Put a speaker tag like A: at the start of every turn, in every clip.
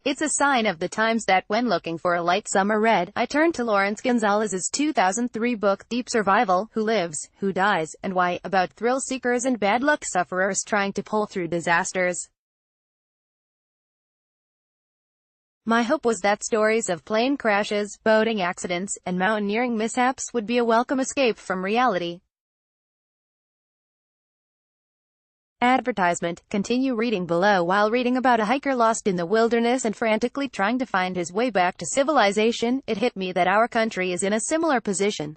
A: It's a sign of the times that when looking for a light summer read, I turned to Lawrence Gonzalez's 2003 book, Deep Survival: Who Lives, Who Dies, and Why, about thrill seekers and bad luck sufferers trying to pull through disasters. My hope was that stories of plane crashes, boating accidents, and mountaineering mishaps would be a welcome escape from reality. Advertisement. Continue reading below. While reading about a hiker lost in the wilderness and frantically trying to find his way back to civilization, it hit me that our country is in a similar position.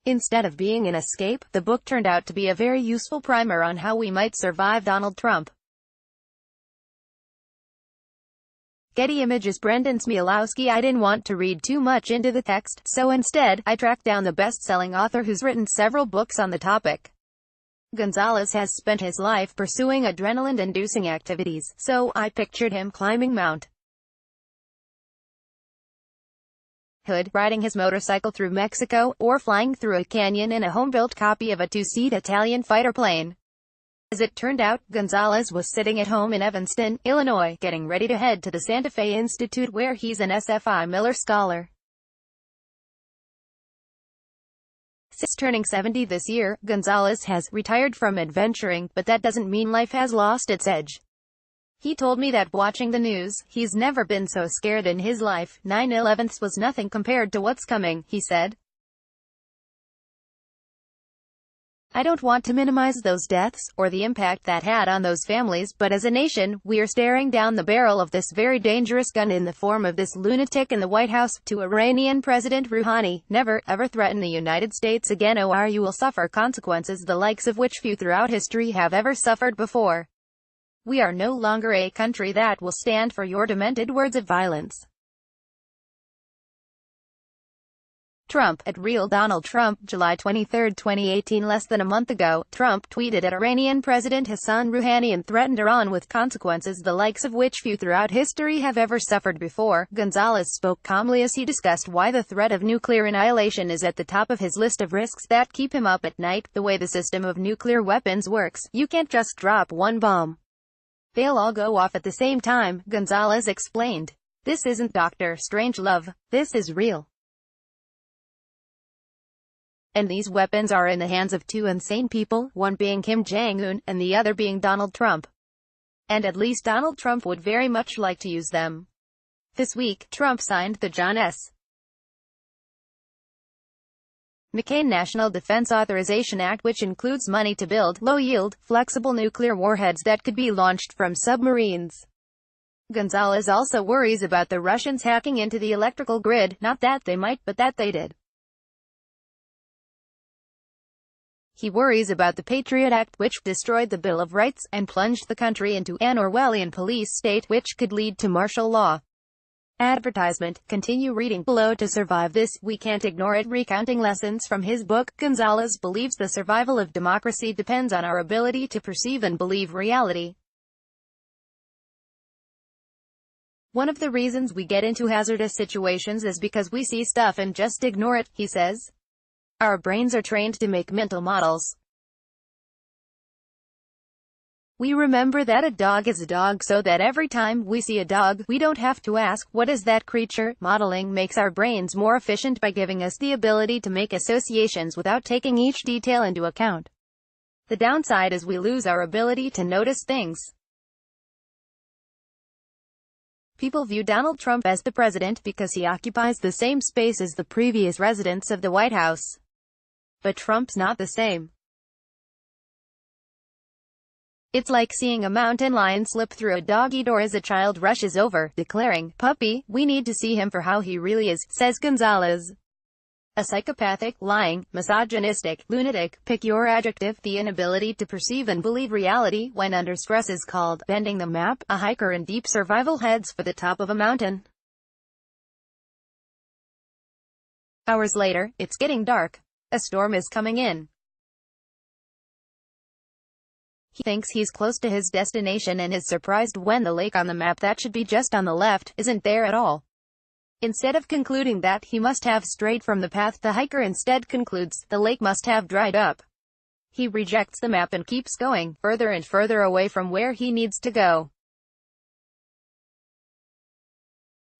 A: Instead of being an escape, the book turned out to be a very useful primer on how we might survive Donald Trump. Getty Images. Brendan Smielowski. I didn't want to read too much into the text, so instead, I tracked down the best-selling author who's written several books on the topic. Gonzalez has spent his life pursuing adrenaline-inducing activities, so I pictured him climbing Mount Hood, riding his motorcycle through Mexico, or flying through a canyon in a home-built copy of a two-seat Italian fighter plane. As it turned out, Gonzalez was sitting at home in Evanston, Illinois, getting ready to head to the Santa Fe Institute where he's an SFI Miller Scholar. Since turning 70 this year, Gonzalez has retired from adventuring, but that doesn't mean life has lost its edge. He told me that watching the news, he's never been so scared in his life. 9/11 was nothing compared to what's coming, he said. I don't want to minimize those deaths, or the impact that had on those families, but as a nation, we're staring down the barrel of this very dangerous gun in the form of this lunatic in the White House. To Iranian President Rouhani, never, ever threaten the United States again, or you will suffer consequences the likes of which few throughout history have ever suffered before. We are no longer a country that will stand for your demented words of violence. Trump, at Real Donald Trump. July 23, 2018. Less than a month ago, Trump tweeted at Iranian President Hassan Rouhani and threatened Iran with consequences the likes of which few throughout history have ever suffered before. Gonzalez spoke calmly as he discussed why the threat of nuclear annihilation is at the top of his list of risks that keep him up at night. The way the system of nuclear weapons works, you can't just drop one bomb. They'll all go off at the same time, Gonzalez explained. This isn't Dr. Strangelove. This is real. And these weapons are in the hands of two insane people, one being Kim Jong-un, and the other being Donald Trump. And at least Donald Trump would very much like to use them. This week, Trump signed the John S. McCain National Defense Authorization Act, which includes money to build low-yield, flexible nuclear warheads that could be launched from submarines. Gonzalez also worries about the Russians hacking into the electrical grid, not that they might, but that they did. He worries about the Patriot Act, which destroyed the Bill of Rights, and plunged the country into an Orwellian police state, which could lead to martial law. Advertisement. Continue reading below to survive this. We can't ignore it. Recounting lessons from his book, Gonzalez believes the survival of democracy depends on our ability to perceive and believe reality. One of the reasons we get into hazardous situations is because we see stuff and just ignore it, he says. Our brains are trained to make mental models. We remember that a dog is a dog so that every time we see a dog, we don't have to ask, what is that creature? Modeling makes our brains more efficient by giving us the ability to make associations without taking each detail into account. The downside is we lose our ability to notice things. People view Donald Trump as the president because he occupies the same space as the previous residents of the White House. But Trump's not the same. It's like seeing a mountain lion slip through a doggy door as a child rushes over, declaring, "Puppy, we need to see him for how he really is," says Gonzalez. A psychopathic, lying, misogynistic, lunatic, pick your adjective. The inability to perceive and believe reality when under stress is called bending the map. A hiker in deep survival heads for the top of a mountain. Hours later, it's getting dark. A storm is coming in. He thinks he's close to his destination and is surprised when the lake on the map that should be just on the left isn't there at all. Instead of concluding that he must have strayed from the path, the hiker instead concludes the lake must have dried up. He rejects the map and keeps going, further and further away from where he needs to go.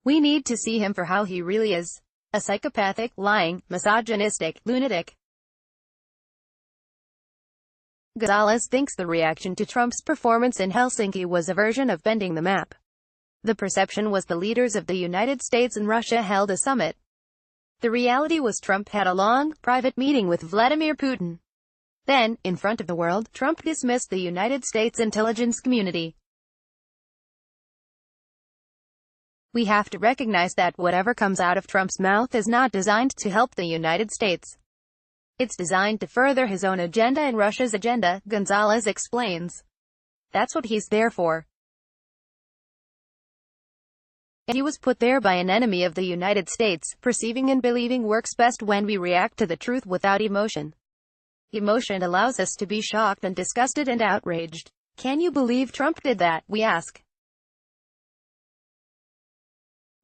A: We need to see him for how he really is. A psychopathic, lying, misogynistic, lunatic. Gonzalez thinks the reaction to Trump's performance in Helsinki was a version of bending the map. The perception was the leaders of the United States and Russia held a summit. The reality was Trump had a long, private meeting with Vladimir Putin. Then, in front of the world, Trump dismissed the United States intelligence community. We have to recognize that whatever comes out of Trump's mouth is not designed to help the United States. It's designed to further his own agenda and Russia's agenda, Gonzalez explains. That's what he's there for. And he was put there by an enemy of the United States. Perceiving and believing works best when we react to the truth without emotion. Emotion allows us to be shocked and disgusted and outraged. Can you believe Trump did that, we ask.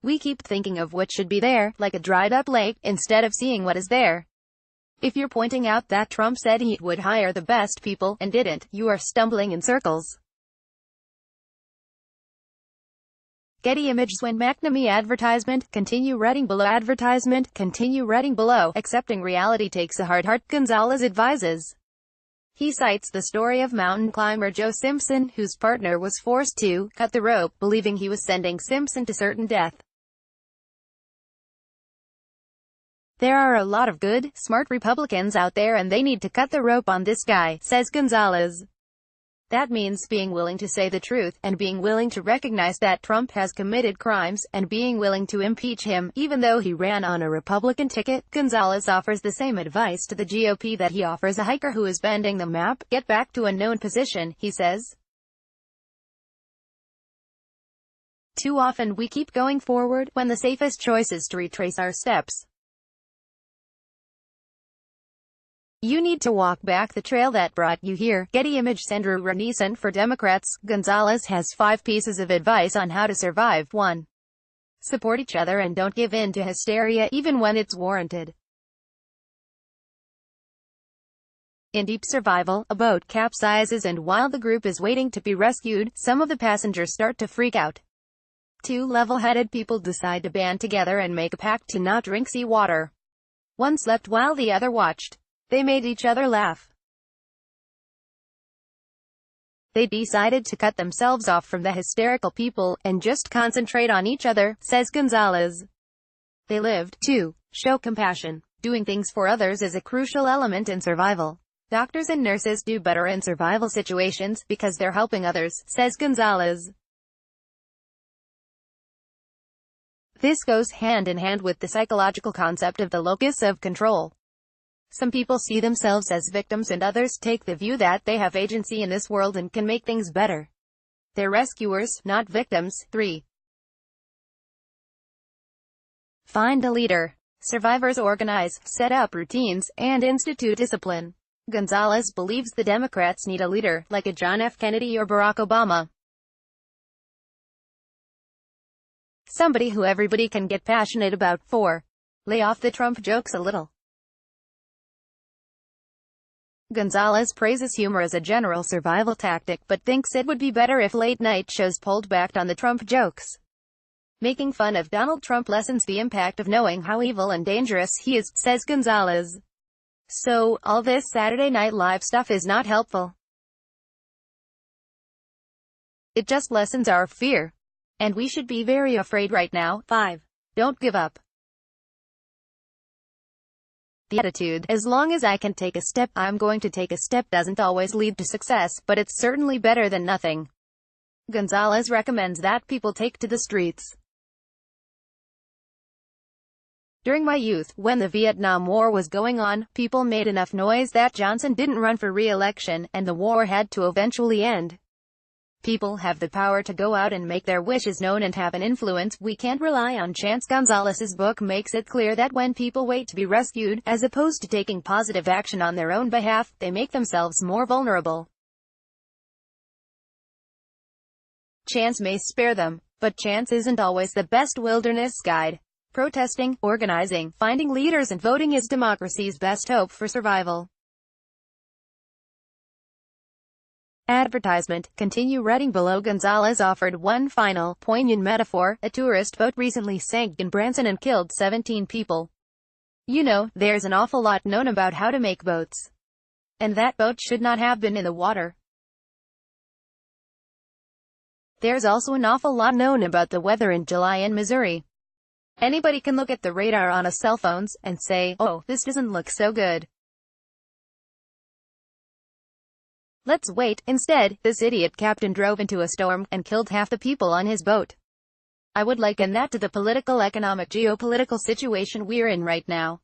A: We keep thinking of what should be there, like a dried-up lake, instead of seeing what is there. If you're pointing out that Trump said he would hire the best people, and didn't, you are stumbling in circles. Getty Images. When McNamee advertisement, continue reading below. Advertisement, continue reading below. Accepting reality takes a hard heart, Gonzalez advises. He cites the story of mountain climber Joe Simpson, whose partner was forced to cut the rope, believing he was sending Simpson to certain death. There are a lot of good, smart Republicans out there and they need to cut the rope on this guy, says Gonzalez. That means being willing to say the truth, and being willing to recognize that Trump has committed crimes, and being willing to impeach him, even though he ran on a Republican ticket. Gonzalez offers the same advice to the GOP that he offers a hiker who is bending the map. Get back to a known position, he says. Too often we keep going forward, when the safest choice is to retrace our steps. You need to walk back the trail that brought you here. Getty Images. Andrew Renaissance. For Democrats, Gonzalez has 5 pieces of advice on how to survive. 1. Support each other and don't give in to hysteria, even when it's warranted. In deep survival, a boat capsizes and while the group is waiting to be rescued, some of the passengers start to freak out. 2 level-headed people decide to band together and make a pact to not drink seawater. One slept while the other watched. They made each other laugh. They decided to cut themselves off from the hysterical people, and just concentrate on each other, says Gonzalez. They lived. 2. Show compassion. Doing things for others is a crucial element in survival. Doctors and nurses do better in survival situations, because they're helping others, says Gonzalez. This goes hand in hand with the psychological concept of the locus of control. Some people see themselves as victims and others take the view that they have agency in this world and can make things better. They're rescuers, not victims. 3. Find a leader. Survivors organize, set up routines, and institute discipline. Gonzalez believes the Democrats need a leader, like a John F. Kennedy or Barack Obama. Somebody who everybody can get passionate about. 4. Lay off the Trump jokes a little. Gonzalez praises humor as a general survival tactic, but thinks it would be better if late-night shows pulled back on the Trump jokes. Making fun of Donald Trump lessens the impact of knowing how evil and dangerous he is, says Gonzalez. So, all this Saturday Night Live stuff is not helpful. It just lessens our fear. And we should be very afraid right now. 5. Don't give up. The attitude, as long as I can take a step, I'm going to take a step, doesn't always lead to success, but it's certainly better than nothing. Gonzalez recommends that people take to the streets. During my youth, when the Vietnam War was going on, people made enough noise that Johnson didn't run for re-election, and the war had to eventually end. People have the power to go out and make their wishes known and have an influence. We can't rely on chance. Gonzalez's book makes it clear that when people wait to be rescued, as opposed to taking positive action on their own behalf, they make themselves more vulnerable. Chance may spare them, but chance isn't always the best wilderness guide. Protesting, organizing, finding leaders and voting is democracy's best hope for survival. Advertisement. Continue reading below. Gonzalez offered one final, poignant metaphor. A tourist boat recently sank in Branson and killed 17 people. You know, there's an awful lot known about how to make boats. And that boat should not have been in the water. There's also an awful lot known about the weather in July in Missouri. Anybody can look at the radar on a cell phones, and say, oh, this doesn't look so good. Let's wait. Instead, this idiot captain drove into a storm, and killed half the people on his boat. I would liken that to the political, economic, geopolitical situation we're in right now.